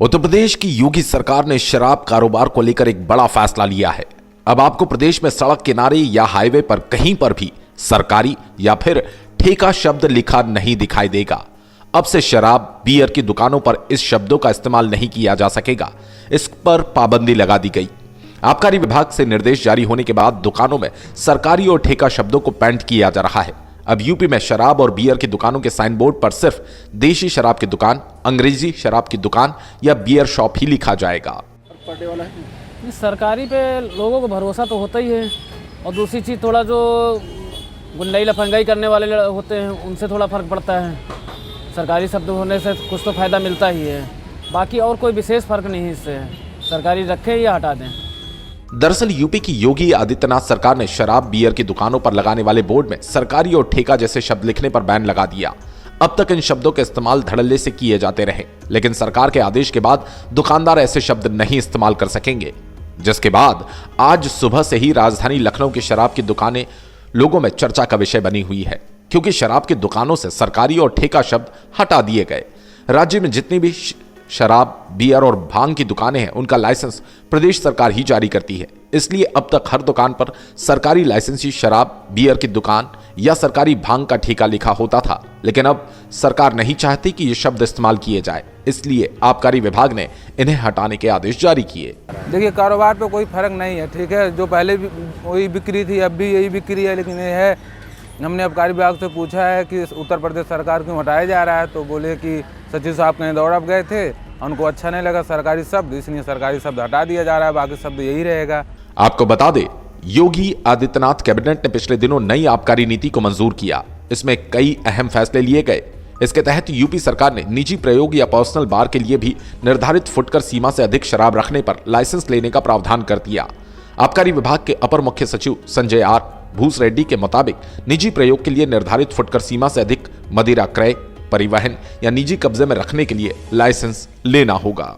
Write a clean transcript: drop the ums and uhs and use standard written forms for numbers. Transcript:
उत्तर प्रदेश की योगी सरकार ने शराब कारोबार को लेकर एक बड़ा फैसला लिया है। अब आपको प्रदेश में सड़क किनारे या हाईवे पर कहीं पर भी सरकारी या फिर ठेका शब्द लिखा नहीं दिखाई देगा। अब से शराब, बियर की दुकानों पर इस शब्दों का इस्तेमाल नहीं किया जा सकेगा। इस पर पाबंदी लगा दी गई। आबकारी विभाग से निर्देश जारी होने के बाद दुकानों में सरकारी और ठेका शब्दों को पेंट किया जा रहा है। अब यूपी में शराब और बियर की दुकानों के साइन बोर्ड पर सिर्फ देशी शराब की दुकान, अंग्रेजी शराब की दुकान या बियर शॉप ही लिखा जाएगा। सरकारी पे लोगों को भरोसा तो होता ही है, और दूसरी चीज़ थोड़ा जो गुंडाई लफंगाई करने वाले होते हैं उनसे थोड़ा फर्क पड़ता है। सरकारी शब्द होने से कुछ तो फायदा मिलता ही है, बाकी और कोई विशेष फर्क नहीं है इससे। सरकारी रखें या हटा दें। दरअसल यूपी की योगी आदित्यनाथ सरकार ने शराब, बियर की दुकानों पर लगाने वाले बोर्ड में सरकारी और ठेका जैसे शब्द लिखने पर बैन लगा दिया। अब तक इन शब्दों के इस्तेमाल धड़ल्ले से किए जाते रहे, लेकिन सरकार के आदेश के बाद दुकानदार ऐसे शब्द नहीं इस्तेमाल कर सकेंगे। जिसके बाद आज सुबह से ही राजधानी लखनऊ की शराब की दुकानें लोगों में चर्चा का विषय बनी हुई है, क्योंकि शराब की दुकानों से सरकारी और ठेका शब्द हटा दिए गए। राज्य में जितनी भी शराब, बियर और भांग की दुकानें हैं, उनका लाइसेंस प्रदेश सरकार ही जारी करती है। इसलिए अब तक हर दुकान पर सरकारी लाइसेंसी शराब, बियर की दुकान या सरकारी भांग का ठेका लिखा होता था, लेकिन अब सरकार नहीं चाहती कि ये शब्द इस्तेमाल किए जाए, इसलिए आबकारी विभाग ने इन्हें हटाने के आदेश जारी किए। देखिए, कारोबार पे कोई फर्क नहीं है, ठीक है। जो पहले भी वही बिक्री थी, अब भी यही बिक्री है, लेकिन ये है, हमने आबकारी विभाग से पूछा है कि उत्तर प्रदेश सरकार क्यों हटाया जा रहा है, तो बोले कि सचिव साहब कहीं दौड़ब गए थे, उनको अच्छा नहीं लगा सरकारी शब्द, इसलिए सरकारी शब्द हटा दिया जा रहा है, बाकी शब्द यही रहेगा। आपको बता दें, योगी आदित्यनाथ कैबिनेट ने पिछले दिनों नई आबकारी नीति को मंजूर किया। इसमें कई अहम फैसले लिए गए। इसके तहत यूपी सरकार ने निजी प्रयोग या पर्सनल बार के लिए भी निर्धारित फुटकर सीमा से अधिक शराब रखने पर लाइसेंस लेने का प्रावधान कर दिया। आबकारी विभाग के अपर मुख्य सचिव संजय आर भूस रेड्डी के मुताबिक निजी प्रयोग के लिए निर्धारित फुटकर सीमा से अधिक मदिरा क्रय, परिवहन या निजी कब्जे में रखने के लिए लाइसेंस लेना होगा।